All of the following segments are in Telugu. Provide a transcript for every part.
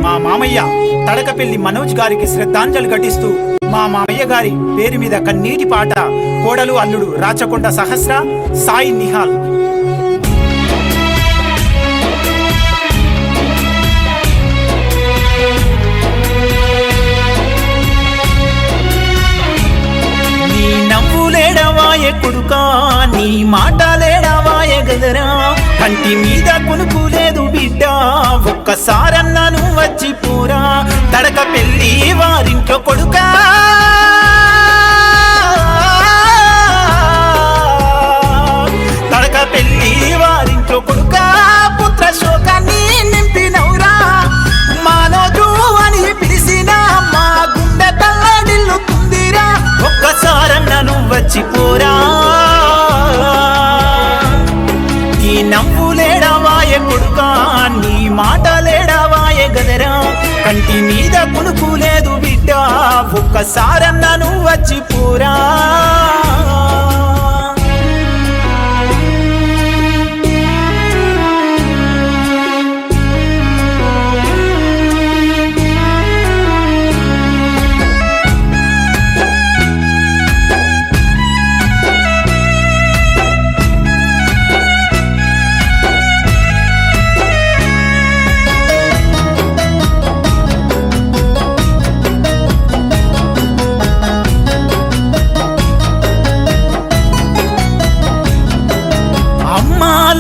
మా మామయ్య తడకపల్లి మనోజ్ గారికి శ్రద్ధాంజలి ఘటిస్తూ మా మామయ్య గారి పేరు మీద కన్నీటి పాట కోడలు అల్లుడు రాచకొండ సహస్ర సాయి నిహాల్. నీ నవ్వులేడవాయే కొడుకా, నీ మాటలేడవాయే గదరా, కంటి మీద కొనుకు లేదు బిడ్డ, ఒక్కసారన్నాను వచ్చి పోరా, తడకపల్లి వారింట్లో కొడుకా, తడకపల్లి వారింట్లో కొడుకా, పుత్ర శోకాన్ని నింపినవురా, మానోజు అని పిలిచిన మా గుండె తల్లడిల్లుతుందిరా, ఒక్కసారన్నాను వచ్చి పోరా. నీ నవ్వులేడవాయే కొడుకా, నీ మాటలేడవాయే గదరా, కంటి మీద కొనుకు లేదు బిడ్డ, ఒక్కసారన్నాను వచ్చి పోరా.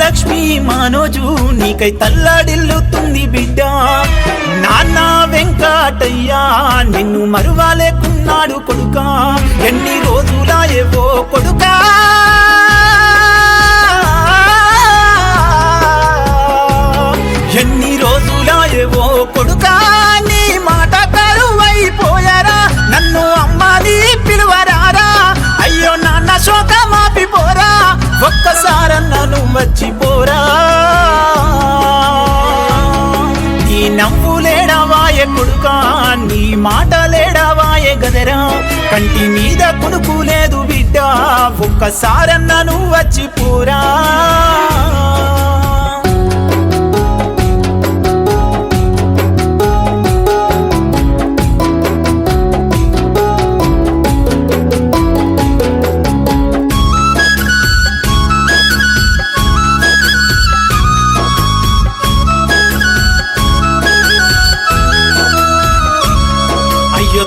లక్ష్మీ మనోజు నీకై తల్లడిల్లుతుంది బిడ్డ, నాన్న వెంకటయ్య నిన్ను మరువాలేకున్నాడు కొడుకా, ఎన్ని రోజులాయేవో కొడుకా, ఎన్ని రోజులాయేవో కొడుకా, నీ మాట కరువైపోయారా, నన్ను అమ్మని పిలువరారా, అయ్యో నాన్న శోకమాపిపోరా, ఒక్కసారన్నాను మర్చిపోరా. నీ నవ్వులేడవాయే కొడుకా, నీ మాటలేడవాయే గదరా, కంటి మీద కొనుకు లేదు బిడ్డ, ఒక్కసారన్నాను వచ్చిపోరా.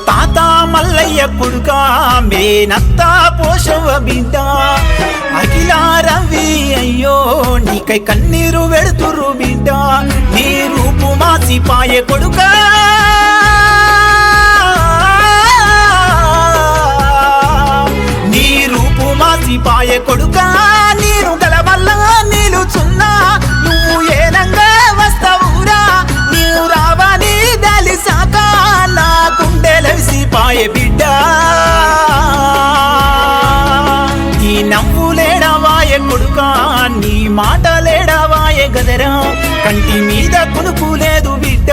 తాత మల్లయ్య కొడుకా, మేనత్త పోషవ బిడ్డ, అఖిల రవి అయ్యో నీకై కన్నీరు వెడుతురు బిడ్డ, నీ రూపు మాసిపాయే కొడుకా, నీ రూపు మాసిపాయే కొడుకా, నీరు గల వల్ల నిలుచున్నా, నువ్వు ఏనంగా వస్తావురా, నీవు రావని దలిసాక నా గుండెలవిసిపాయే బిడ్డ. నీ నవ్వులేడవాయే కొడుకా, నీ మాటలేడవాయే గదరా, కంటి మీద కొనుకు లేదు బిడ్డ,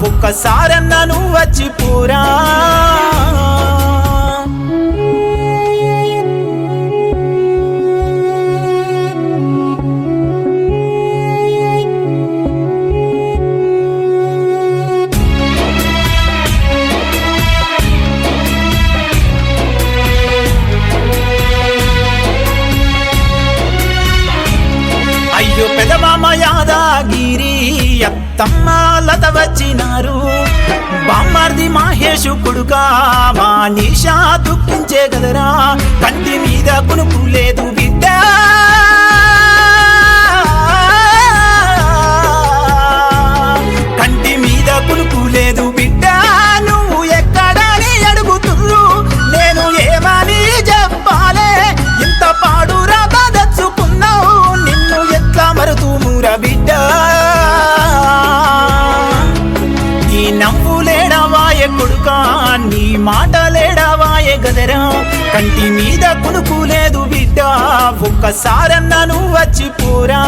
ఒక్కసారన్నాను వచ్చిపోరా. అయ్యో పెదమామ యాదగిరి అత్తమ్మ లత వచ్చినారు, బామ్మార్ది మహేషు కొడుకా, మా నిషా దుఃఖించే గదరా, కంటి మీద కొనుకు లేదు బిడ్డ, కంటి మీద కొనుకు లేదు బిడ్డ, నువ్వు ఎక్కడని అడుగుతుర్రు, నేను ఏమని చెప్పాలే, ఇంత పాడు రాత తెచ్చుకున్నావు, నిన్ను ఎట్లా మరుతుమురా బిడ్డ. నీ నవ్వులేడవాయే కొడుకా, నీ మాటలేడవాయే గదరా, కంటి మీద కొనుకు లేదు బిడ్డ, ఒక్కసారన్నాను వచ్చిపోరా.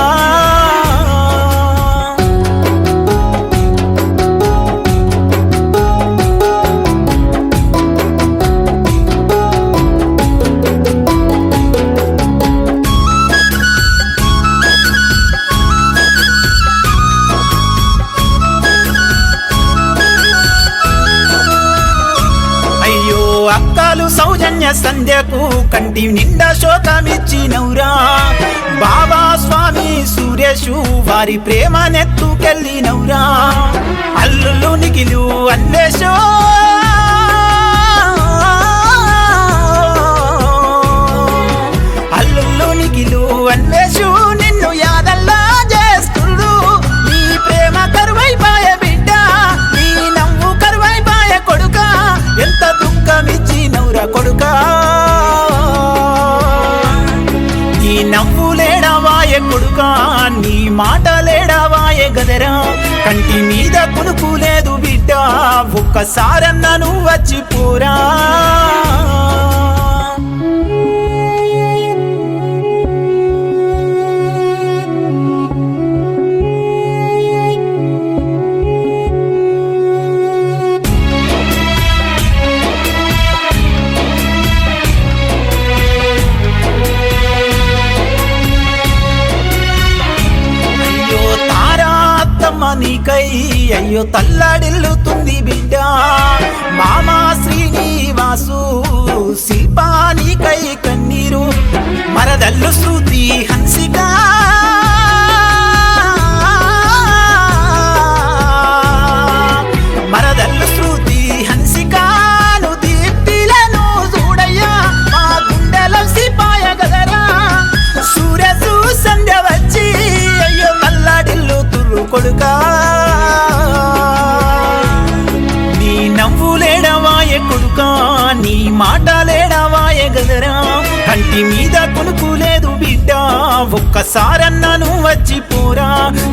అమ్మలు సౌజన్య సంధ్యకు కంటి నిండా శోకమిచ్చినవురా బాబా స్వామి సురేషు వారి ప్రేమ నెత్తుకెళ్ళినవురా అల్లుళ్ళు నిఖిలు అన్వేషో అల్లుళ్ళు నిఖిలు అన్వేషు నిన్ను యాదల్లా చేస్తుడు నీ ప్రేమ కరువైపాయ బిడ్డ నీ నవ్వు కరువైపాయ కొడుక ఎంత దుఃఖమిచ్చినవురా కొడుక నీ నవ్వు లేడవాయ కొడుక నీ మాట లేడవాయ గదరా కంటి మీద కునుకు లేదు బిడ్డ ఒక్కసారన్న నువ్వు వచ్చిపోరా నీకై అయ్యో తల్లడిల్లుతుంది బిడ్డ మామా శ్రీనివాసు శిల్పానికై కన్నీరు మరదల్లు శృతి హన్సిక మరదల్లు శృతి హన్సికాను దీప్తిలను చూడయ్యా మా గుండెల సిపాయ గదరా సూరసు సంధ్య వచ్చి అయ్యో తల్లడిల్లుతుర్రు కొడుకా నీ నవ్వు లేడవాయ కొడుకా నీ మాట లేడవాయ గదరా కంటి మీద కొనుకు లేదు బిడ్డ ఒక్కసారన్న నువ్వు వచ్చిపోరా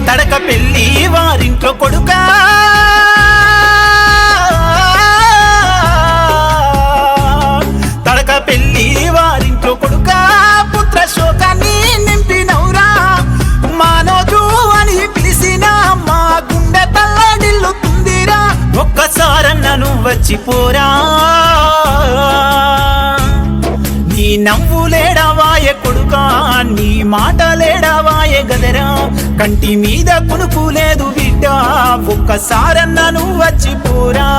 తడక పెళ్ళి వారింట్లో కొడుకా తడక పెళ్ళి వారింట్లో కొడుకా పుత్ర శోకాన్ని నింపినవురా మానోజు అని పిలిచిన మా గుండె తల్లడిల్లుతుందిరా ఒక్కసారన్న నువ్వు వచ్చిపోరా నీ నవ్వు లేడవాయ కొడుకా నీ మాట లేడవాయ గదరా కంటి మీద కునుకు లేదు బిడ్డ ఒక్కసారన్న నువ్వు వచ్చిపోరా